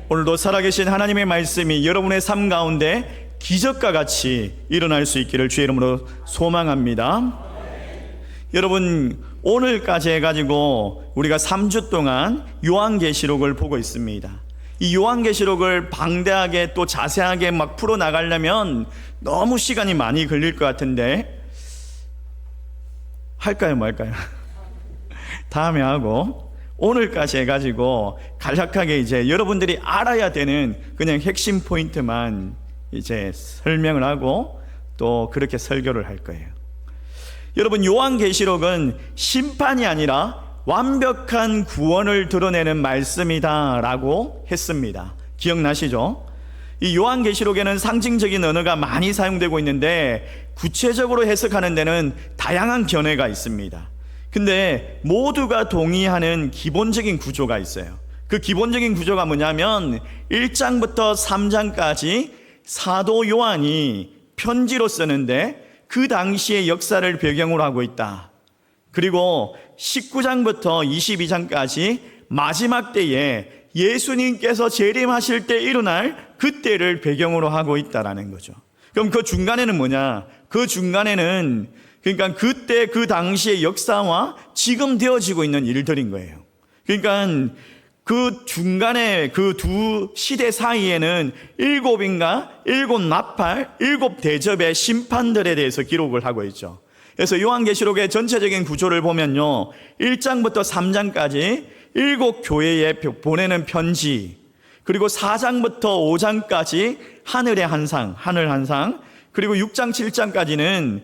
오늘도 살아계신 하나님의 말씀이 여러분의 삶 가운데 기적과 같이 일어날 수 있기를 주의 이름으로 소망합니다. 여러분, 오늘까지 해가지고 우리가 3주 동안 요한계시록을 보고 있습니다. 이 요한계시록을 방대하게 또 자세하게 막 풀어나가려면 너무 시간이 많이 걸릴 것 같은데 할까요 말까요? 다음에 하고 오늘까지 해가지고 간략하게 이제 여러분들이 알아야 되는 그냥 핵심 포인트만 이제 설명을 하고 또 그렇게 설교를 할 거예요. 여러분, 요한계시록은 심판이 아니라 완벽한 구원을 드러내는 말씀이다 라고 했습니다. 기억나시죠? 이 요한계시록에는 상징적인 언어가 많이 사용되고 있는데 구체적으로 해석하는 데는 다양한 견해가 있습니다. 근데 모두가 동의하는 기본적인 구조가 있어요. 그 기본적인 구조가 뭐냐면 1장부터 3장까지 사도 요한이 편지로 쓰는데 그 당시의 역사를 배경으로 하고 있다. 그리고 19장부터 22장까지 마지막 때에 예수님께서 재림하실 때 일어날 그때를 배경으로 하고 있다라는 거죠. 그럼 그 중간에는 뭐냐? 그 중간에는 그러니까 그때 그 당시의 역사와 지금 되어지고 있는 일들인 거예요. 그러니까 그 중간에 그 두 시대 사이에는 일곱 나팔, 7 대접의 심판들에 대해서 기록을 하고 있죠. 그래서 요한계시록의 전체적인 구조를 보면요, 1장부터 3장까지 7 교회에 보내는 편지, 그리고 4장부터 5장까지 하늘의 한상, 하늘 한상, 그리고 6장 7장까지는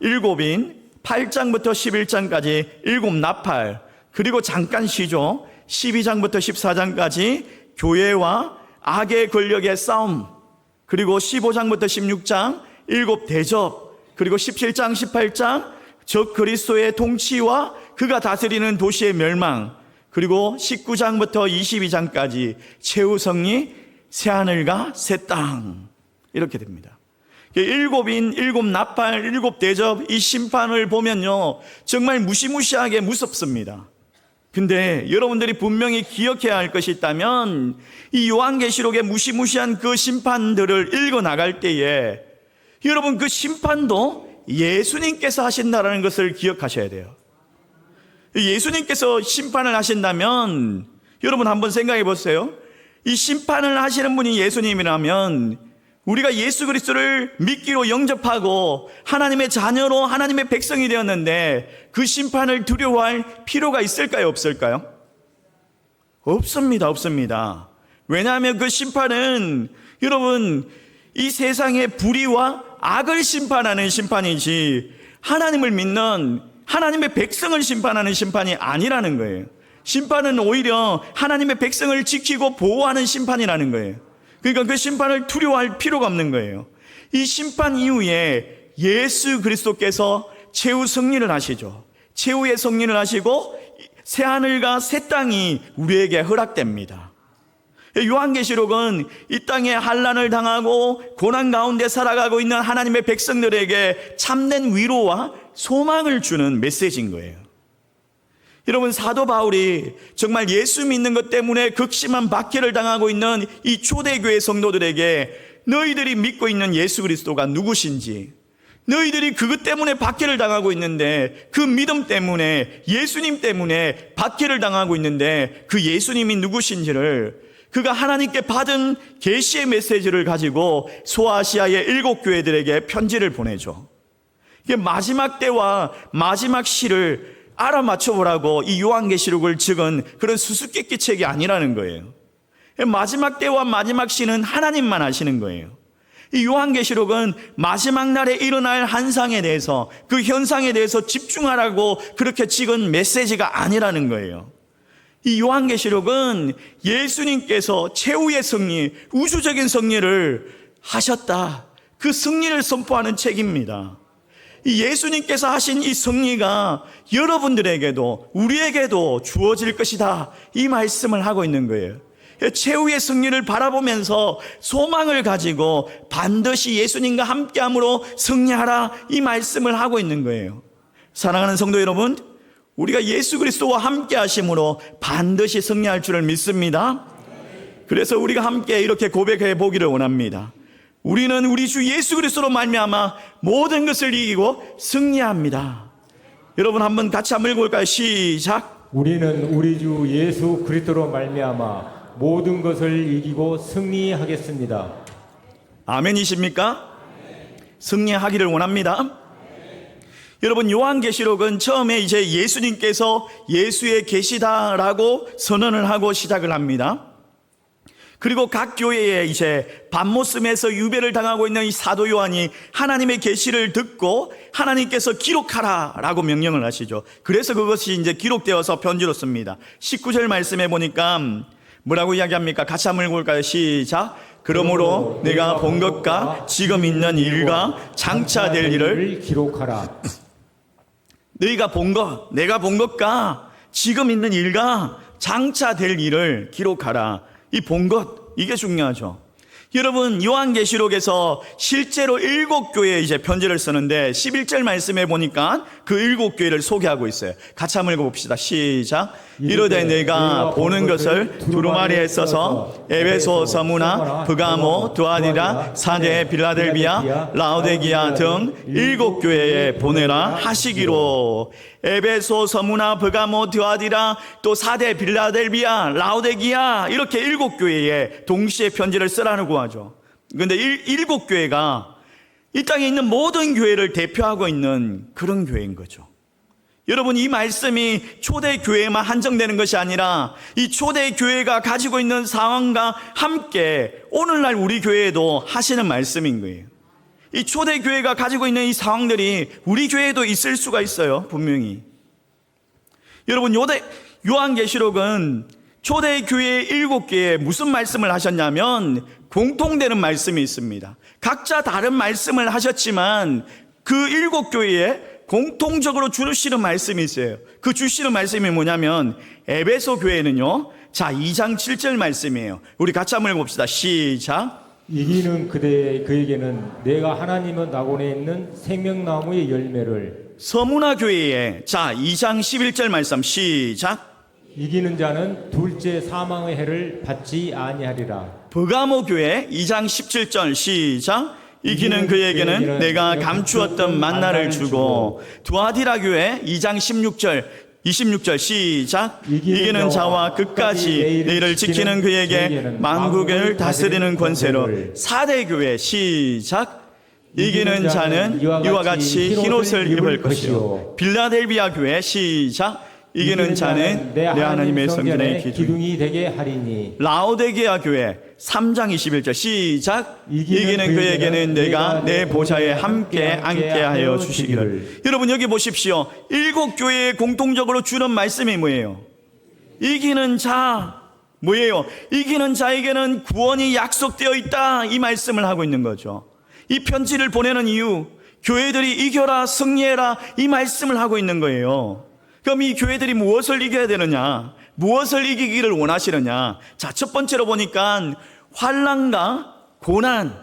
7인, 8장부터 11장까지 7 나팔, 그리고 잠깐 쉬죠. 12장부터 14장까지 교회와 악의 권력의 싸움, 그리고 15장부터 16장 7 대접, 그리고 17장 18장 적 그리스도의 통치와 그가 다스리는 도시의 멸망, 그리고 19장부터 22장까지 최후 승리, 새하늘과 새 땅, 이렇게 됩니다. 7인, 7 나팔, 7 대접, 이 심판을 보면요 정말 무시무시하게 무섭습니다. 근데 여러분들이 분명히 기억해야 할 것이 있다면 이 요한계시록의 무시무시한 그 심판들을 읽어나갈 때에 여러분, 그 심판도 예수님께서 하신다는 것을 기억하셔야 돼요. 예수님께서 심판을 하신다면 여러분 한번 생각해 보세요. 이 심판을 하시는 분이 예수님이라면 우리가 예수 그리스도를 믿기로 영접하고 하나님의 자녀로 하나님의 백성이 되었는데 그 심판을 두려워할 필요가 있을까요? 없을까요? 없습니다. 없습니다. 왜냐하면 그 심판은 여러분 이 세상의 불의와 악을 심판하는 심판이지 하나님을 믿는 하나님의 백성을 심판하는 심판이 아니라는 거예요. 심판은 오히려 하나님의 백성을 지키고 보호하는 심판이라는 거예요. 그러니까 그 심판을 두려워할 필요가 없는 거예요. 이 심판 이후에 예수 그리스도께서 최후 승리를 하시죠. 최후의 승리를 하시고 새하늘과 새 땅이 우리에게 허락됩니다. 요한계시록은 이 땅에 환난을 당하고 고난 가운데 살아가고 있는 하나님의 백성들에게 참된 위로와 소망을 주는 메시지인 거예요. 여러분, 사도 바울이 정말 예수 믿는 것 때문에 극심한 박해를 당하고 있는 이 초대교회 성도들에게 너희들이 믿고 있는 예수 그리스도가 누구신지, 너희들이 그것 때문에 박해를 당하고 있는데 그 믿음 때문에 예수님 때문에 박해를 당하고 있는데 그 예수님이 누구신지를 그가 하나님께 받은 계시의 메시지를 가지고 소아시아의 7 교회들에게 편지를 보내죠. 이게 마지막 때와 마지막 시를 알아맞혀 보라고 이 요한계시록을 적은 그런 수수께끼 책이 아니라는 거예요. 마지막 때와 마지막 시는 하나님만 아시는 거예요. 이 요한계시록은 마지막 날에 일어날 한상에 대해서, 그 현상에 대해서 집중하라고 그렇게 찍은 메시지가 아니라는 거예요. 이 요한계시록은 예수님께서 최후의 승리, 우주적인 승리를 하셨다, 그 승리를 선포하는 책입니다. 이 예수님께서 하신 이 승리가 여러분들에게도 우리에게도 주어질 것이다, 이 말씀을 하고 있는 거예요. 최후의 승리를 바라보면서 소망을 가지고 반드시 예수님과 함께함으로 승리하라, 이 말씀을 하고 있는 거예요. 사랑하는 성도 여러분, 우리가 예수 그리스도와 함께 하심으로 반드시 승리할 줄을 믿습니다. 그래서 우리가 함께 이렇게 고백해 보기를 원합니다. 우리는 우리 주 예수 그리스도로 말미암아 모든 것을 이기고 승리합니다. 여러분 한번 같이 한번 읽어볼까요? 시작. 우리는 우리 주 예수 그리스도로 말미암아 모든 것을 이기고 승리하겠습니다. 아멘이십니까? 승리하기를 원합니다. 여러분 요한계시록은 처음에 이제 예수님께서 예수의 계시다라고 선언을 하고 시작을 합니다. 그리고 각 교회에 이제 밤모습에서 유배를 당하고 있는 이 사도 요한이 하나님의 계시를 듣고 하나님께서 기록하라라고 명령을 하시죠. 그래서 그것이 이제 기록되어서 편지로 씁니다. 19절 말씀해 보니까 뭐라고 이야기합니까? 같이 한번 읽어볼까요? 시작. 그러므로 내가 본 것과 지금 있는 일과 장차 될 일을 기록하라. 너희가 본 것, 내가 본 것과 지금 있는 일과 장차 될 일을 기록하라. 이 본 것, 이게 중요하죠. 여러분 요한계시록에서 실제로 7교회에 이제 편지를 쓰는데 11절 말씀해 보니까 그 7교회를 소개하고 있어요. 같이 한번 읽어봅시다. 시작. 이르되 내가 보는 것을 두루마리에 써서 에베소, 서무나, 브가모, 두아디라, 사데, 빌라델비아, 라오데기아 등 7교회에 보내라 하시기로. 에베소, 서무나, 브가모, 두아디라, 또 사데, 빌라델비아, 라오데기아 이렇게 7교회에 동시에 편지를 쓰라는 구하죠. 그런데 7교회가 이 땅에 있는 모든 교회를 대표하고 있는 그런 교회인 거죠. 여러분 이 말씀이 초대 교회에만 한정되는 것이 아니라 이 초대 교회가 가지고 있는 상황과 함께 오늘날 우리 교회에도 하시는 말씀인 거예요. 이 초대 교회가 가지고 있는 이 상황들이 우리 교회에도 있을 수가 있어요. 분명히. 여러분 요한계시록은 초대 교회 7개에 무슨 말씀을 하셨냐면 공통되는 말씀이 있습니다. 각자 다른 말씀을 하셨지만 그 7교회에 공통적으로 주시는 말씀이 있어요. 그 주시는 말씀이 뭐냐면 에베소 교회는요, 자 2장 7절 말씀이에요. 우리 같이 한번 읽어봅시다. 시작. 이기는 그에게는 내가 하나님의 낙원에 있는 생명나무의 열매를. 서문화 교회에 자 2장 11절 말씀 시작. 이기는 자는 둘째 사망의 해를 받지 아니하리라. 버가모 교회 2장 17절 시작. 이기는 그에게는 내가 감추었던 만나를 주고. 두아디라 교회 2장 26절 시작. 이기는 자와 끝까지 내일을 지키는 그에게 만국을 다스리는 권세로. 사대 교회 시작. 이기는 자는 이와 같이 흰옷을 입을 것이요. 빌라델비아 교회 시작. 이기는 자는 내 하나님의 성전의 기둥이 되게 하리니. 라오데기아 교회 3장 21절 시작. 이기는 그에게는 내가 내 보좌에 함께 앉게 하여 주시기를. 여러분 여기 보십시오. 7교회에 공통적으로 주는 말씀이 뭐예요? 이기는 자 뭐예요? 이기는 자에게는 구원이 약속되어 있다, 이 말씀을 하고 있는 거죠. 이 편지를 보내는 이유, 교회들이 이겨라 승리해라 이 말씀을 하고 있는 거예요. 그럼 이 교회들이 무엇을 이겨야 되느냐? 무엇을 이기기를 원하시느냐? 자, 첫 번째로 보니까 환난과 고난,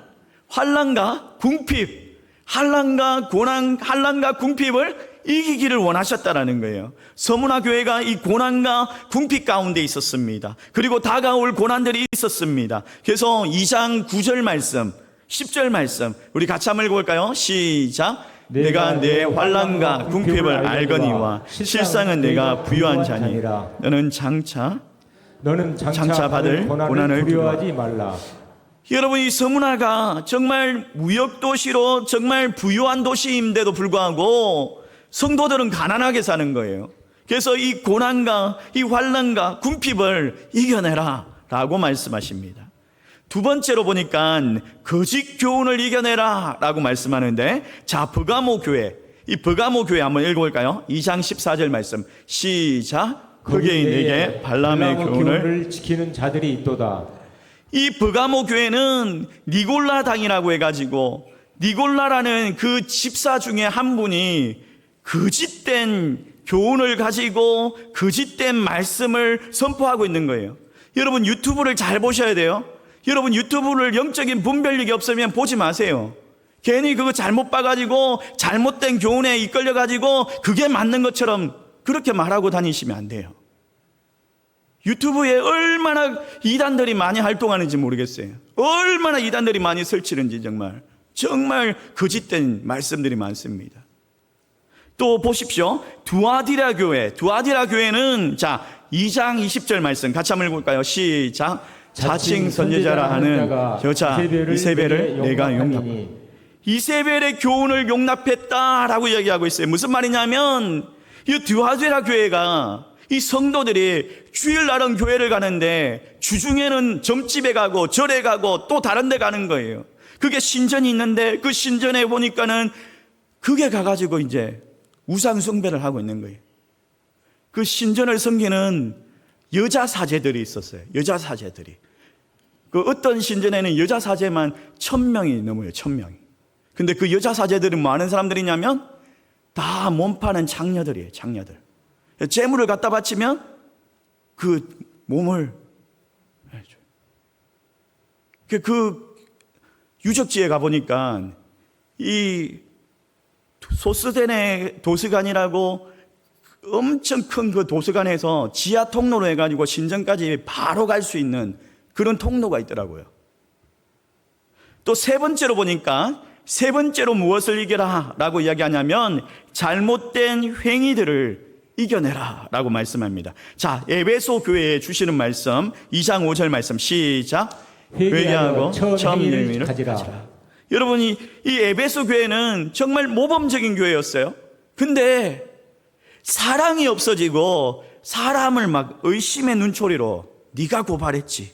환난과 궁핍, 환난과 고난, 환난과 궁핍을 이기기를 원하셨다라는 거예요. 서문화 교회가 이 고난과 궁핍 가운데 있었습니다. 그리고 다가올 고난들이 있었습니다. 그래서 2장 9절 말씀, 10절 말씀 우리 같이 한번 읽어볼까요? 시작. 내가 내 환난과 궁핍을 알거니와 실상은 내가 부유한 자니 너는 장차 받을 고난을 두려워하지 말라. 여러분 이 서문화가 정말 무역도시로 정말 부유한 도시임에도 불구하고 성도들은 가난하게 사는 거예요. 그래서 이 고난과 이 환난과 궁핍을 이겨내라 라고 말씀하십니다. 두 번째로 보니까 거짓 교훈을 이겨내라 라고 말씀하는데, 자 버가모 교회, 이 버가모 교회 한번 읽어볼까요? 2장 14절 말씀 시작. 거기에 내게 발람의 교훈을 지키는 자들이 있도다. 이 버가모 교회는 니골라 당이라고 해가지고 니골라라는 그 집사 중에 한 분이 거짓된 교훈을 가지고 거짓된 말씀을 선포하고 있는 거예요. 여러분 유튜브를 잘 보셔야 돼요. 여러분 유튜브를 영적인 분별력이 없으면 보지 마세요. 괜히 그거 잘못 봐가지고 잘못된 교훈에 이끌려가지고 그게 맞는 것처럼 그렇게 말하고 다니시면 안 돼요. 유튜브에 얼마나 이단들이 많이 활동하는지 모르겠어요. 얼마나 이단들이 많이 설치는지 정말 거짓된 말씀들이 많습니다. 또 보십시오. 두아디라 교회는 2장 20절 말씀 같이 한번 읽어볼까요? 시작. 자칭 선지자라 하는 여자 이세벨을 내가 용납하니. 이세벨의 교훈을 용납했다라고 이야기하고 있어요. 무슨 말이냐면 이 두아디라 교회가 이 성도들이 주일날은 교회를 가는데 주중에는 점집에 가고 절에 가고 또 다른 데 가는 거예요. 그게 신전이 있는데 그 신전에 보니까는 그게 가가지고 이제 우상 숭배를 하고 있는 거예요. 그 신전을 섬기는 여자 사제들이 있었어요. 여자 사제들이. 그 어떤 신전에는 여자 사제만 1000명이 넘어요. 1000명이. 근데 그 여자 사제들은 뭐 하는 사람들이냐면 다 몸파는 장녀들이에요. 장녀들. 재물을 갖다 바치면 그 몸을 해줘요. 그 유적지에 가보니까 이 소스덴의 도서관이라고 엄청 큰 그 도서관에서 지하 통로로 해가지고 신전까지 바로 갈 수 있는 그런 통로가 있더라고요. 또 세 번째로 보니까 세 번째로 무엇을 이겨라 라고 이야기하냐면 잘못된 행위들을 이겨내라 라고 말씀합니다. 자, 에베소 교회에 주시는 말씀 2장 5절 말씀 시작. 회개하고 처음 행위를 가지라. 여러분이 이 에베소 교회는 정말 모범적인 교회였어요. 근데 사랑이 없어지고 사람을 막 의심의 눈초리로 네가 고발했지,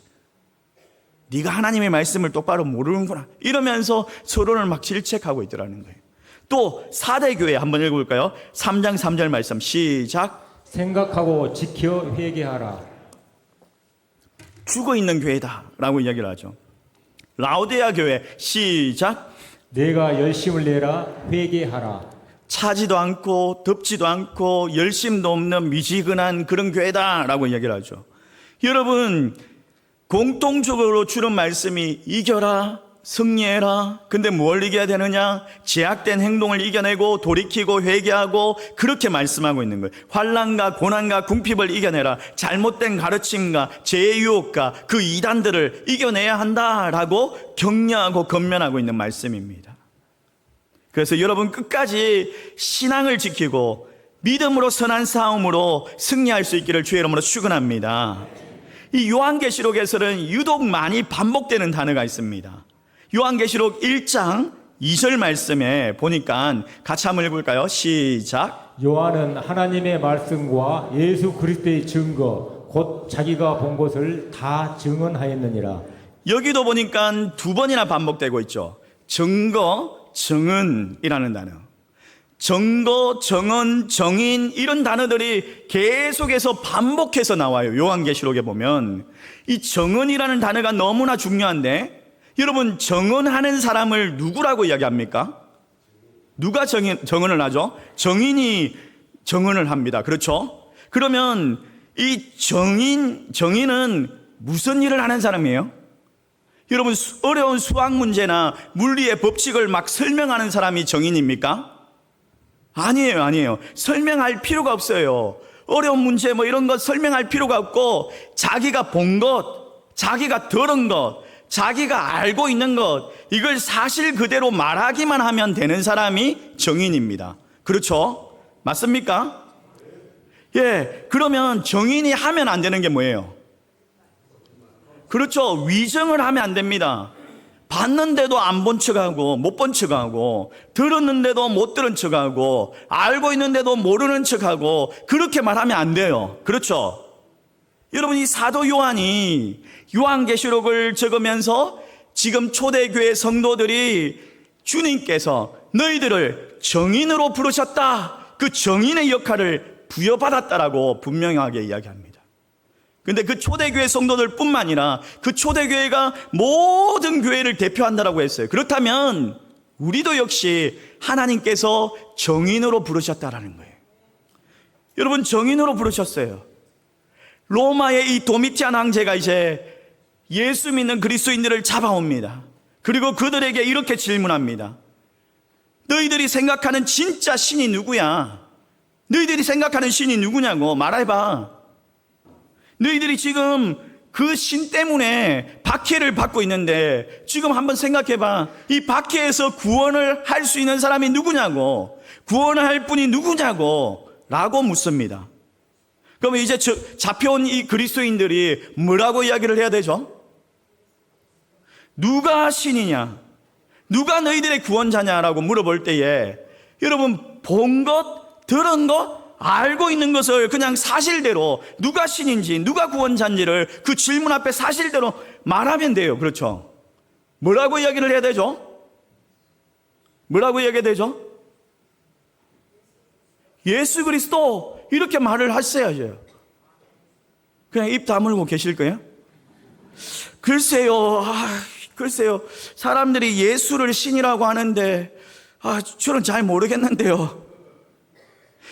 네가 하나님의 말씀을 똑바로 모르는구나 이러면서 서로를 막 질책하고 있더라는 거예요. 또 사대교회 한번 읽어볼까요? 3장 3절 말씀 시작. 생각하고 지켜 회개하라. 죽어있는 교회다라고 이야기를 하죠. 라오디아 교회 시작. 내가 열심을 내라 회개하라. 차지도 않고 덥지도 않고 열심도 없는 미지근한 그런 교회다라고 이야기를 하죠. 여러분, 공통적으로 주는 말씀이 이겨라, 승리해라. 근데 뭘 이겨야 되느냐? 제약된 행동을 이겨내고 돌이키고 회개하고 그렇게 말씀하고 있는 거예요. 환난과 고난과 궁핍을 이겨내라. 잘못된 가르침과 죄의 유혹과 그 이단들을 이겨내야 한다라고 격려하고 건면하고 있는 말씀입니다. 그래서 여러분 끝까지 신앙을 지키고 믿음으로 선한 싸움으로 승리할 수 있기를 주의 이름으로 축원합니다. 이 요한계시록에서는 유독 많이 반복되는 단어가 있습니다. 요한계시록 1장 2절 말씀에 보니까 같이 한번 읽을까요? 시작. 요한은 하나님의 말씀과 예수 그리스도의 증거 곧 자기가 본 것을 다 증언하였느니라. 여기도 보니까 두 번이나 반복되고 있죠. 증거, 증언이라는 단어. 증거, 증언, 정인 이런 단어들이 계속해서 반복해서 나와요. 요한계시록에 보면 이 증언이라는 단어가 너무나 중요한데 여러분, 증언하는 사람을 누구라고 이야기합니까? 누가 증언을 하죠? 증인이 증언을 합니다. 그렇죠? 그러면 이 증인은 무슨 일을 하는 사람이에요? 여러분, 어려운 수학 문제나 물리의 법칙을 막 설명하는 사람이 증인입니까? 아니에요. 설명할 필요가 없어요. 어려운 문제 뭐 이런 것 설명할 필요가 없고 자기가 본 것, 자기가 들은 것, 자기가 알고 있는 것 이걸 사실 그대로 말하기만 하면 되는 사람이 증인입니다. 그렇죠? 맞습니까? 예, 그러면 증인이 하면 안 되는 게 뭐예요? 그렇죠. 위증을 하면 안 됩니다. 봤는데도 안 본 척하고 못 본 척하고 들었는데도 못 들은 척하고 알고 있는데도 모르는 척하고 그렇게 말하면 안 돼요. 그렇죠? 여러분, 이 사도 요한이 요한계시록을 적으면서 지금 초대교회 성도들이 주님께서 너희들을 정인으로 부르셨다, 그 정인의 역할을 부여받았다라고 분명하게 이야기합니다. 근데 그 초대교회 성도들 뿐만 아니라 그 초대교회가 모든 교회를 대표한다라고 했어요. 그렇다면 우리도 역시 하나님께서 정인으로 부르셨다라는 거예요. 여러분, 정인으로 부르셨어요. 로마의 이 도미티안 황제가 이제 예수 믿는 그리스도인들을 잡아옵니다. 그리고 그들에게 이렇게 질문합니다. 너희들이 생각하는 진짜 신이 누구야? 너희들이 생각하는 신이 누구냐고 말해봐. 너희들이 지금 그 신 때문에 박해를 받고 있는데 지금 한번 생각해봐. 이 박해에서 구원을 할 수 있는 사람이 누구냐고, 구원을 할 분이 누구냐고 라고 묻습니다. 그러면 이제 잡혀온 이 그리스도인들이 뭐라고 이야기를 해야 되죠? 누가 신이냐, 누가 너희들의 구원자냐라고 물어볼 때에 여러분 본 것, 들은 것, 알고 있는 것을 그냥 사실대로 누가 신인지 누가 구원자인지를 그 질문 앞에 사실대로 말하면 돼요. 그렇죠? 뭐라고 이야기를 해야 되죠? 뭐라고 이야기해야 되죠? 예수 그리스도 이렇게 말을 하셔야죠. 그냥 입 다물고 계실 거예요? 글쎄요 사람들이 예수를 신이라고 하는데 저는 잘 모르겠는데요.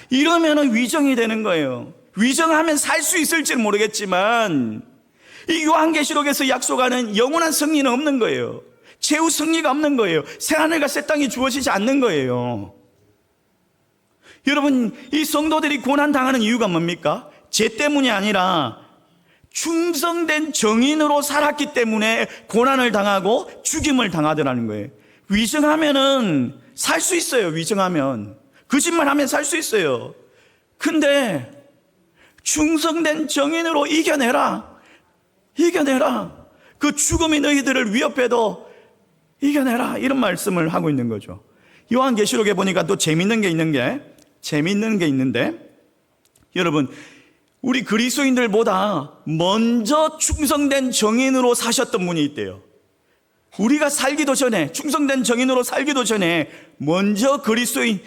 이러면은 위정이 되는 거예요. 위정하면 살 수 있을지는 모르겠지만 이 요한계시록에서 약속하는 영원한 승리는 없는 거예요. 최후 승리가 없는 거예요. 새하늘과 새 땅이 주어지지 않는 거예요. 여러분, 이 성도들이 고난당하는 이유가 뭡니까? 죄 때문이 아니라 충성된 정인으로 살았기 때문에 고난을 당하고 죽임을 당하더라는 거예요. 위정하면은 살 수 있어요. 위정하면, 거짓말하면 살 수 있어요. 근데 충성된 정인으로 이겨내라. 그 죽음이 너희들을 위협해도 이겨내라. 이런 말씀을 하고 있는 거죠. 요한계시록에 보니까 또 재밌는 게 있는데 여러분, 우리 그리스도인들보다 먼저 충성된 정인으로 사셨던 분이 있대요. 우리가 살기도 전에, 충성된 정인으로 살기도 전에 먼저 그리스도인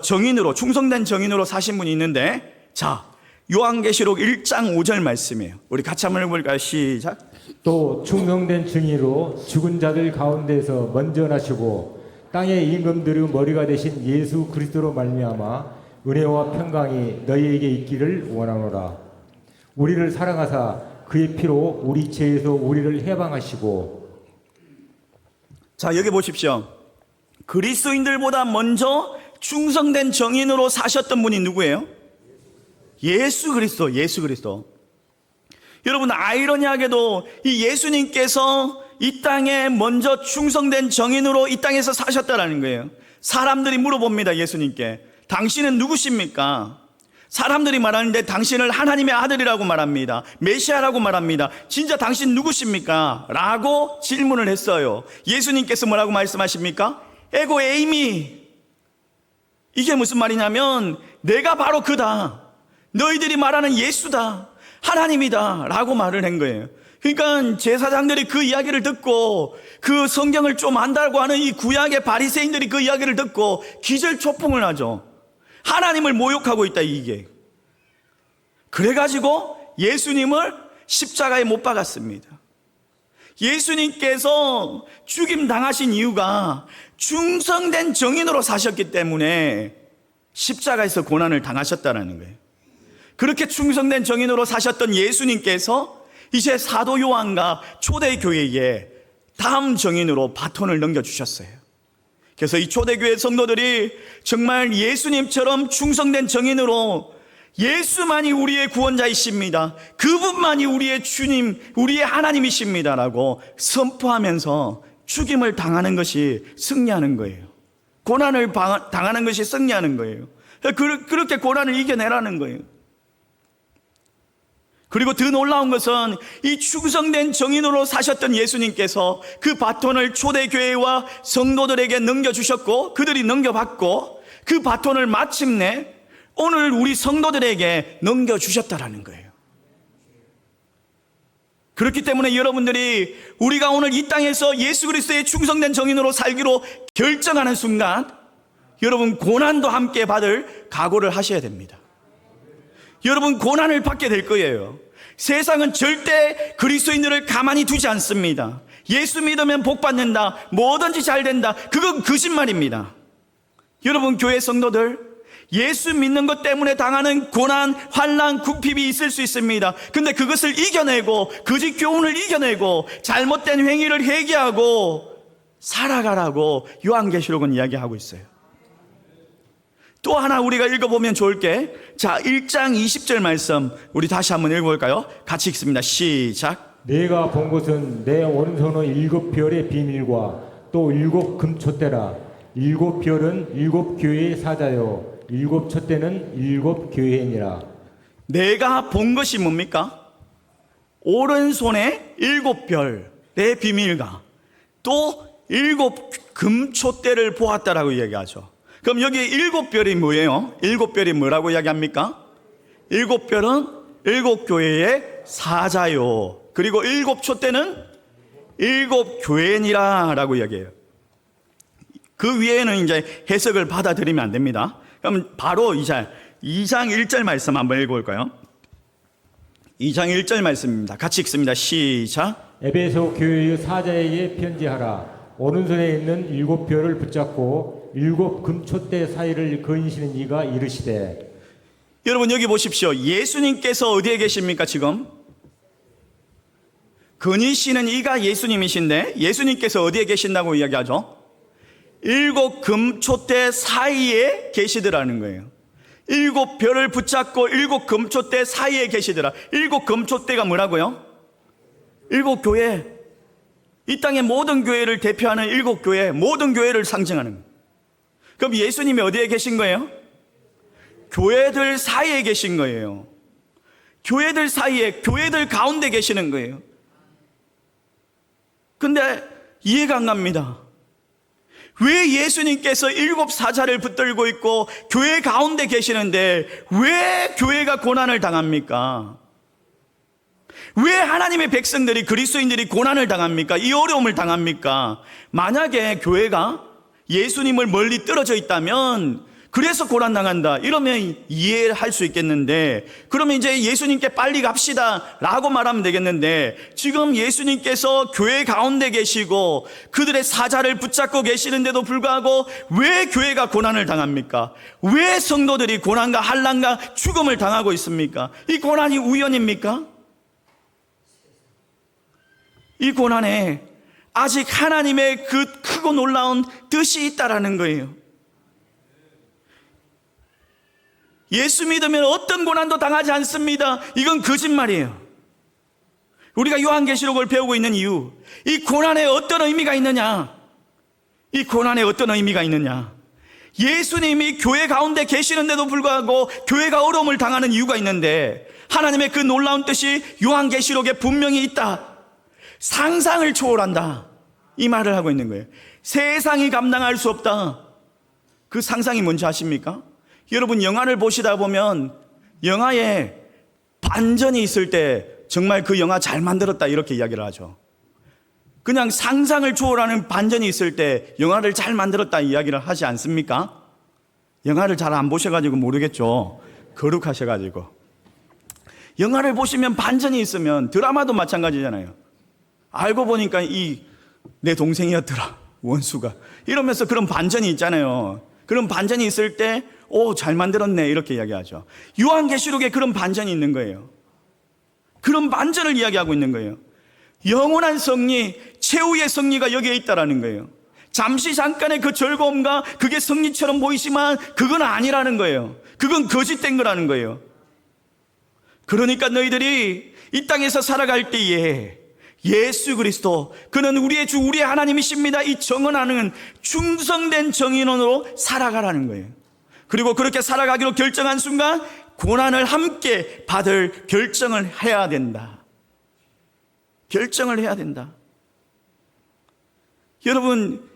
정인으로, 충성된 정인으로 사신 분이 있는데, 자, 요한계시록 1장 5절 말씀이에요. 우리 같이 한번 해볼까요? 시작. 또 충성된 증인으로 죽은 자들 가운데서 먼저 나시고 땅의 임금들의 머리가 되신 예수 그리스도로 말미암아 은혜와 평강이 너희에게 있기를 원하노라. 우리를 사랑하사 그의 피로 우리 죄에서 우리를 해방하시고. 자, 여기 보십시오. 그리스도인들보다 먼저 충성된 정인으로 사셨던 분이 누구예요? 예수 그리스도. 여러분, 아이러니하게도 이 예수님께서 이 땅에 먼저 충성된 정인으로 이 땅에서 사셨다라는 거예요. 사람들이 물어봅니다. 예수님께 당신은 누구십니까? 사람들이 말하는데 당신을 하나님의 아들이라고 말합니다. 메시아라고 말합니다. 진짜 당신 누구십니까? 라고 질문을 했어요. 예수님께서 뭐라고 말씀하십니까? 에고 에이미. 이게 무슨 말이냐면 내가 바로 그다. 너희들이 말하는 예수다. 하나님이다. 라고 말을 한 거예요. 그러니까 제사장들이 그 이야기를 듣고 그 성경을 좀 안다고 하는 이 구약의 바리새인들이 그 이야기를 듣고 기절초풍을 하죠. 하나님을 모욕하고 있다, 이게. 그래가지고 예수님을 십자가에 못 박았습니다. 예수님께서 죽임 당하신 이유가 충성된 정인으로 사셨기 때문에 십자가에서 고난을 당하셨다는 거예요. 그렇게 충성된 정인으로 사셨던 예수님께서 이제 사도 요한과 초대교회에 다음 정인으로 바톤을 넘겨주셨어요. 그래서 이 초대교회 성도들이 정말 예수님처럼 충성된 정인으로 예수만이 우리의 구원자이십니다. 그분만이 우리의 주님, 우리의 하나님이십니다. 라고 선포하면서 죽임을 당하는 것이 승리하는 거예요. 고난을 당하는 것이 승리하는 거예요. 그렇게 고난을 이겨내라는 거예요. 그리고 더 놀라운 것은 이 충성된 정인으로 사셨던 예수님께서 그 바톤을 초대교회와 성도들에게 넘겨주셨고 그들이 넘겨받고 그 바톤을 마침내 오늘 우리 성도들에게 넘겨주셨다라는 거예요. 그렇기 때문에 여러분들이 우리가 오늘 이 땅에서 예수 그리스도의 충성된 정인으로 살기로 결정하는 순간 여러분 고난도 함께 받을 각오를 하셔야 됩니다. 여러분 고난을 받게 될 거예요. 세상은 절대 그리스도인들을 가만히 두지 않습니다. 예수 믿으면 복 받는다, 뭐든지 잘 된다, 그건 거짓말입니다. 여러분 교회 성도들, 예수 믿는 것 때문에 당하는 고난, 환난, 궁핍이 있을 수 있습니다. 근데 그것을 이겨내고 거짓 교훈을 이겨내고 잘못된 행위를 회개하고 살아가라고 요한계시록은 이야기하고 있어요. 또 하나 우리가 읽어보면 좋을 게, 자, 1장 20절 말씀 우리 다시 한번 읽어볼까요? 같이 읽습니다. 시작. 내가 본 것은 내 오른손의 7별의 비밀과 또 7 금촛대라. 7별은 7 교회의 사자요 7 촛대는 7 교회니라. 내가 본 것이 뭡니까? 오른손에 7별의 비밀과 또 7 금촛대를 보았다라고 이야기하죠. 그럼 여기 7별이 뭐예요? 7별이 뭐라고 이야기합니까? 7별은 7 교회의 사자요. 그리고 7 촛대는 7 교회니라 라고 이야기해요. 그 위에는 이제 해석을 받아들이면 안 됩니다. 그럼 바로 이제 2장 1절 말씀 한번 읽어볼까요? 2장 1절 말씀입니다. 같이 읽습니다. 시작. 에베소 교회의 사자에게 편지하라. 오른손에 있는 7별을 붙잡고 7 금촛대 사이를 거니시는 이가 이르시되. 여러분 여기 보십시오. 예수님께서 어디에 계십니까 지금? 거니시는 이가 예수님이신데 예수님께서 어디에 계신다고 이야기하죠? 7 금촛대 사이에 계시더라는 거예요. 7 별을 붙잡고 7 금촛대 사이에 계시더라. 7 금촛대가 뭐라고요? 7 교회. 이 땅의 모든 교회를 대표하는 7 교회, 모든 교회를 상징하는 거예요. 그럼 예수님이 어디에 계신 거예요? 교회들 사이에 계신 거예요. 교회들 사이에, 교회들 가운데 계시는 거예요. 근데 이해가 안 갑니다. 왜 예수님께서 7 사자를 붙들고 있고 교회 가운데 계시는데 왜 교회가 고난을 당합니까? 왜 하나님의 백성들이, 그리스도인들이 고난을 당합니까? 이 어려움을 당합니까? 만약에 교회가 예수님을 멀리 떨어져 있다면 그래서 고난 당한다 이러면 이해할 수 있겠는데, 그러면 이제 예수님께 빨리 갑시다 라고 말하면 되겠는데, 지금 예수님께서 교회 가운데 계시고 그들의 사자를 붙잡고 계시는데도 불구하고 왜 교회가 고난을 당합니까? 왜 성도들이 고난과 환난과 죽음을 당하고 있습니까? 이 고난이 우연입니까? 이 고난에 아직 하나님의 그 크고 놀라운 뜻이 있다라는 거예요. 예수 믿으면 어떤 고난도 당하지 않습니다. 이건 거짓말이에요. 우리가 요한계시록을 배우고 있는 이유, 이 고난에 어떤 의미가 있느냐? 이 고난에 어떤 의미가 있느냐? 예수님이 교회 가운데 계시는데도 불구하고 교회가 어려움을 당하는 이유가 있는데, 하나님의 그 놀라운 뜻이 요한계시록에 분명히 있다. 상상을 초월한다. 이 말을 하고 있는 거예요. 세상이 감당할 수 없다. 그 상상이 뭔지 아십니까? 여러분 영화를 보시다 보면 영화에 반전이 있을 때 정말 그 영화 잘 만들었다 이렇게 이야기를 하죠. 그냥 상상을 초월하는 반전이 있을 때 영화를 잘 만들었다 이야기를 하지 않습니까? 영화를 잘 안 보셔가지고 모르겠죠. 거룩하셔가지고. 영화를 보시면 반전이 있으면, 드라마도 마찬가지잖아요. 알고 보니까 내 동생이었더라, 원수가. 이러면서 그런 반전이 있잖아요. 그런 반전이 있을 때 잘 만들었네 이렇게 이야기하죠. 요한계시록에 그런 반전이 있는 거예요. 그런 반전을 이야기하고 있는 거예요. 영원한 승리, 최후의 승리가 여기에 있다라는 거예요. 잠시 잠깐의 그 즐거움과 그게 승리처럼 보이지만 그건 아니라는 거예요. 그건 거짓된 거라는 거예요. 그러니까 너희들이 이 땅에서 살아갈 때에 예수 그리스도, 그는 우리의 주, 우리의 하나님이십니다, 이 정언하는 충성된 정인원으로 살아가라는 거예요. 그리고 그렇게 살아가기로 결정한 순간 고난을 함께 받을 결정을 해야 된다. 결정을 해야 된다. 여러분,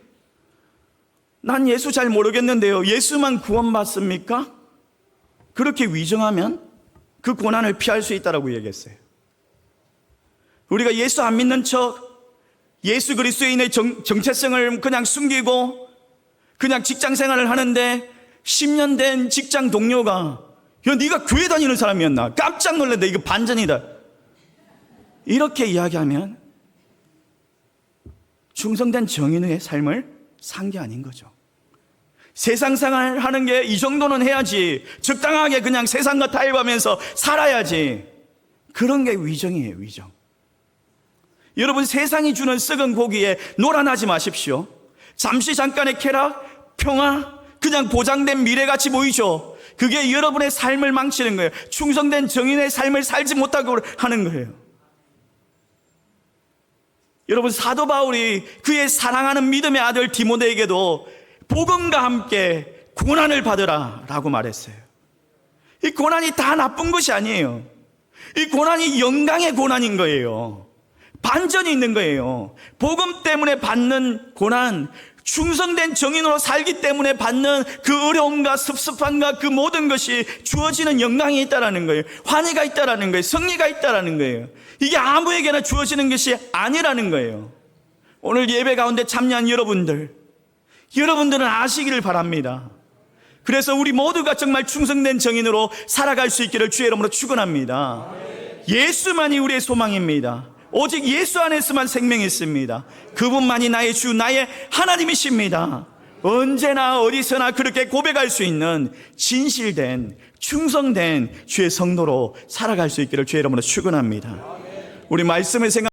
난 예수 잘 모르겠는데요, 예수만 구원받습니까? 그렇게 위정하면 그 고난을 피할 수 있다라고 얘기했어요. 우리가 예수 안 믿는 척, 예수 그리스도인의 정체성을 그냥 숨기고 그냥 직장 생활을 하는데 10년 된 직장 동료가, 야, 네가 교회 다니는 사람이었나? 깜짝 놀랐다. 이거 반전이다. 이렇게 이야기하면 충성된 정인의 삶을 산 게 아닌 거죠. 세상 생활 하는 게 이 정도는 해야지, 적당하게 그냥 세상과 타협하면서 살아야지. 그런 게 위정이에요, 위정. 여러분, 세상이 주는 썩은 고기에 놀아나지 마십시오. 잠시 잠깐의 쾌락, 평화, 그냥 보장된 미래같이 보이죠. 그게 여러분의 삶을 망치는 거예요. 충성된 정인의 삶을 살지 못하고 하는 거예요. 여러분, 사도 바울이 그의 사랑하는 믿음의 아들 디모데에게도 복음과 함께 고난을 받으라 라고 말했어요. 이 고난이 다 나쁜 것이 아니에요. 이 고난이 영광의 고난인 거예요. 반전이 있는 거예요. 복음 때문에 받는 고난, 충성된 정인으로 살기 때문에 받는 그 어려움과 섭섭함과 그 모든 것이 주어지는 영광이 있다라는 거예요. 환희가 있다라는 거예요. 승리가 있다라는 거예요. 이게 아무에게나 주어지는 것이 아니라는 거예요. 오늘 예배 가운데 참여한 여러분들은 아시기를 바랍니다. 그래서 우리 모두가 정말 충성된 정인으로 살아갈 수 있기를 주의 이름으로 축원합니다. 예수만이 우리의 소망입니다. 오직 예수 안에서만 생명이 있습니다. 그분만이 나의 주, 나의 하나님이십니다. 언제나 어디서나 그렇게 고백할 수 있는 진실된, 충성된 주의 성도로 살아갈 수 있기를 주의 이름으로 축원합니다. 우리 말씀을 생각